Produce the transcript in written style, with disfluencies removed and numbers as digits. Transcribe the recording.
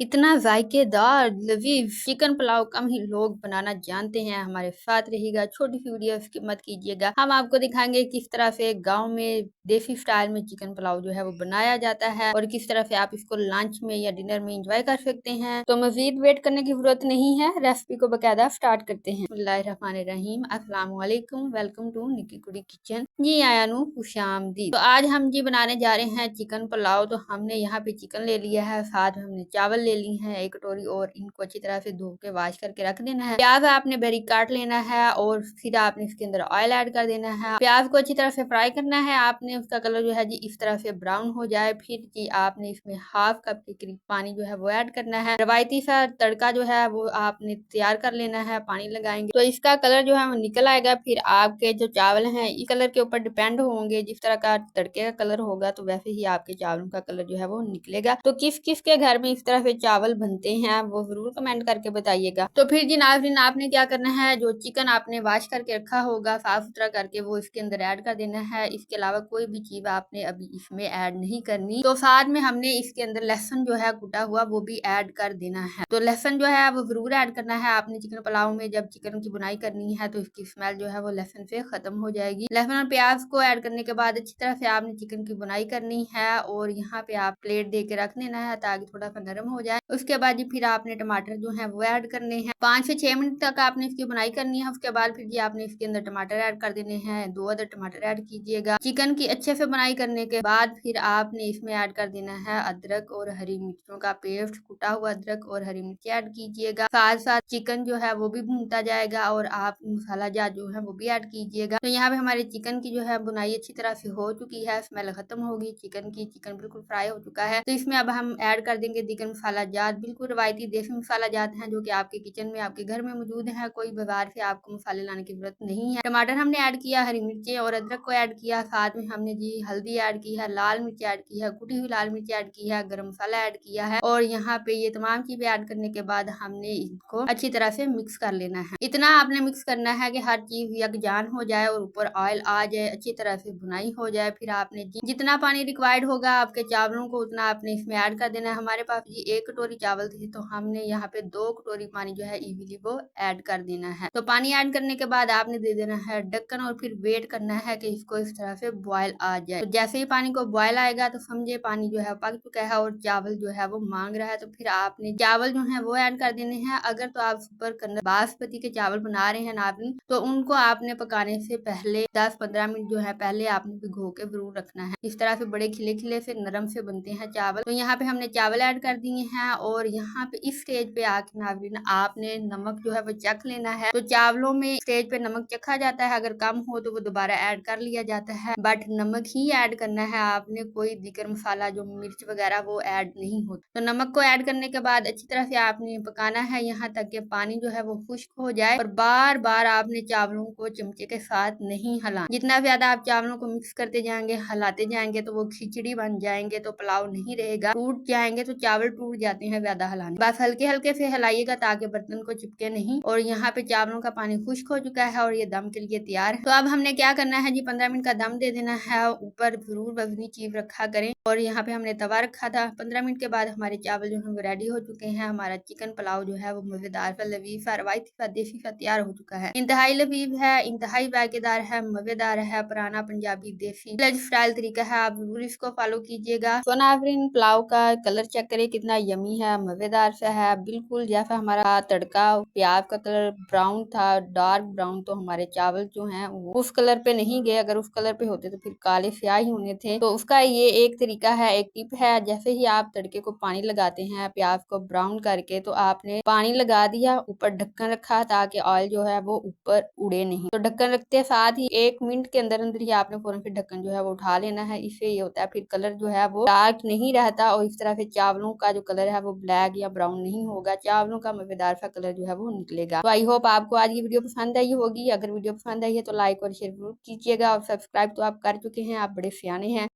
इतना जायकेदार लजीज चिकन पुलाव कम ही लोग बनाना जानते हैं। हमारे साथ रहिएगा, छोटी सी वीडियो स्किप मत कीजिएगा। हम आपको दिखाएंगे किस तरह से गांव में देसी स्टाइल में चिकन पुलाव जो है वो बनाया जाता है और किस तरह से आप इसको लंच में या डिनर में एंजॉय कर सकते हैं। तो मजीद वेट करने की जरूरत नहीं है, रेसिपी को बकायदा स्टार्ट करते हैं। बिस्मिल्लाहिर्रहमानिर्रहीम, अस्सलाम वालेकुम, वेलकम टू निकी कुड़ी किचन। जी आयानु खुशामदीद। तो आज हम जी बनाने जा रहे हैं चिकन पुलाव। तो हमने यहाँ पे चिकन ले लिया है, साथ में हमने चावल ले ली है एक कटोरी और इनको अच्छी तरह से धो के वॉश करके रख देना है। प्याज आपने बारीक काट लेना है और फिर आपने इसके अंदर ऑयल ऐड कर देना है। प्याज को अच्छी तरह से फ्राई करना है आपने, उसका कलर जो है जी इस तरह से ब्राउन हो जाए। फिर जी आपने इसमें हाफ कप के करीब पानी जो है वो ऐड करना है। रवायती सा तड़का जो है वो आपने तैयार कर लेना है। पानी लगाएंगे तो इसका कलर जो है वो निकल आएगा। फिर आपके जो चावल हैं इस कलर के ऊपर डिपेंड होंगे, जिस तरह का तड़के का कलर होगा तो वैसे ही आपके चावलों का कलर जो है वो निकलेगा। तो किस किस के घर में इस तरह से चावल बनते हैं वो जरूर कमेंट करके बताइएगा। तो फिर जी नाज़रीन, आपने क्या करना है, जो चिकन आपने वॉश करके रखा होगा साफ सुथरा करके वो इसके अंदर ऐड कर देना है। इसके अलावा कोई भी चीज आपने अभी इसमें ऐड नहीं करनी। तो साथ में हमने इसके अंदर लहसुन जो है कुटा हुआ वो भी ऐड कर देना है। तो लहसुन जो है वो जरूर ऐड करना है आपने चिकन पुलाव में। जब चिकन की बुनाई करनी है तो इसकी स्मेल जो है वो लहसुन से खत्म हो जाएगी। लहसुन और प्याज को ऐड करने के बाद अच्छी तरह से आपने चिकन की बुनाई करनी है और यहाँ पे आप प्लेट दे के रख देना है ताकि थोड़ा सा नरम हो जाए। उसके बाद जी फिर आपने टमाटर जो है वो ऐड करने हैं। 5 से 6 मिनट तक आपने इसकी बुनाई करनी है। उसके बाद फिर जी आपने इसके अंदर टमाटर ऐड कर देने हैं। 2 अदर टमाटर ऐड कीजिएगा। चिकन की अच्छे से बुनाई करने के बाद फिर आपने इसमें ऐड कर देना है अदरक और हरी मिर्चों का पेस्ट। कुटा हुआ अदरक और हरी मिर्ची ऐड कीजिएगा। साथ साथ चिकन जो है वो भी भूनता जाएगा और आप मसाला जार जो है वो भी ऐड कीजिएगा। तो यहाँ पे हमारे चिकन की जो है बुनाई अच्छी तरह से हो चुकी है, स्मेल खत्म होगी चिकन की, चिकन बिल्कुल फ्राई हो चुका है। तो इसमें अब हम ऐड कर देंगे चिकन मसाला जार, बिल्कुल रवायती देसी मसाला जात है जो कि आपके किचन में आपके घर में मौजूद है। कोई बाजार से आपको मसाले लाने की जरूरत नहीं है। टमाटर हमने ऐड किया, हरी मिर्चें और अदरक को ऐड किया, साथ में हमने जी हल्दी ऐड की है, लाल मिर्च ऐड की है, कुटी हुई लाल मिर्च ऐड की है, गरम मसाला ऐड किया है और यहाँ पे ये तमाम चीजें ऐड करने के बाद हमने इनको अच्छी तरह से मिक्स कर लेना है। इतना आपने मिक्स करना है कि हर चीज यकजान हो जाए और ऊपर ऑयल आ जाए, अच्छी तरह से भुनाई हो जाए। फिर आपने जितना पानी रिक्वायर्ड होगा आपके चावलों को उतना आपने इसमें ऐड कर देना है। हमारे पास जी 1 कटोरी चावल थे तो हमने यहाँ पे 2 कटोरी पानी जो है इजीली वो ऐड कर देना है। तो पानी ऐड करने के बाद आपने दे देना है ढक्कन और फिर वेट करना है कि इसको इस तरह से बॉयल आ जाए। तो जैसे ही पानी को बॉयल आएगा तो समझे पानी जो है पक चुका है और चावल जो है वो मांग रहा है। तो फिर आपने चावल जो है वो ऐड कर देने हैं। अगर तो आप सुपर कन्नड़ बासमती के चावल बना रहे हैं नाज़रीन तो उनको आपने पकाने से पहले 10-15 मिनट जो है पहले आपने भिगो के जरूर रखना है। इस तरह से बड़े खिले खिले से नरम से बनते हैं चावल। तो यहाँ पे हमने चावल ऐड कर दिए हैं और यहाँ पे इस स्टेज पे आके नाज़रीन आपने नमक जो है वो चख लेना है। तो चावलों में स्टेज पे नमक चखा जाता है, अगर कम हो तो वो दोबारा ऐड कर लिया जाता है, बट नमक ही ऐड करना है आपने। कोई दीगर मसाला जो मिर्च वगैरह वो ऐड नहीं होता। तो नमक को ऐड करने के बाद अच्छी तरह से आपने पकाना है यहाँ तक कि पानी जो है वो खुश्क हो जाए और बार बार आपने चावलों को चमचे के साथ नहीं हिलाना। जितना ज्यादा आप चावलों को मिक्स करते जाएंगे हिलाते जाएंगे तो वो खिचड़ी बन जाएंगे, तो पुलाव नहीं रहेगा, टूट जाएंगे। तो चावल टूट जाते हैं ज्यादा हिलाने, बस हल्के हल्के से हिलाइएगा ताकि बर्तन को चिपके नहीं। और यहाँ पे चावलों का पानी खुश्क हो चुका है और ये दम के लिए तैयार है। तो अब हमने क्या करना है जी, 15 मिनट का दम दे देना है। ऊपर जरूर वजनी चीज रखा करें और यहाँ पे हमने तवा रखा था। 15 मिनट के बाद हमारे चावल जो है वो रेडी हो चुके हैं। हमारा चिकन पुलाव जो है वो मजेदार सा लजीज सा रवायती सा देसी सा तैयार हो चुका है। इंतहाई लजीज है, इंतहाई जायकेदार है, मजेदार है, पुराना पंजाबी देसी स्टाइल तरीका है। आप जरूर इसको फॉलो कीजिएगा। तो नाज़रीन, पुलाव का कलर चेक करें कितना यमी है, मजेदार सा है, बिल्कुल जैसा हमारा तड़का प्याज का कलर ब्राउन था, डार्क ब्राउन। तो हमारे चावल जो हैं वो उस कलर पे नहीं गए, अगर उस कलर पे होते तो फिर काले स्याह ही होने थे। तो उसका ये एक तरीका है, एक टिप है। जैसे ही आप तड़के को पानी लगाते हैं प्याज को ब्राउन करके, तो आपने पानी लगा दिया, ऊपर ढक्कन रखा ताकि ऑयल जो है वो ऊपर उड़े नहीं। तो ढक्कन रखते साथ ही 1 मिनट के अंदर अंदर ही आपने फौरन फिर ढक्कन जो है वो उठा लेना है। इससे ये होता है फिर कलर जो है वो डार्क नहीं रहता और इस तरह से चावलों का जो कलर है वो ब्लैक या ब्राउन नहीं होगा, चावलों का मजेदार सा कलर जो है वो निकलेगा। तो आई होप आपको आज की वीडियो पसंद आई होगी। अगर वीडियो पसंद आई है तो लाइक और शेयर जरूर कीजिएगा और सब्सक्राइब तो आप कर चुके हैं, आप बड़े सियाने हैं।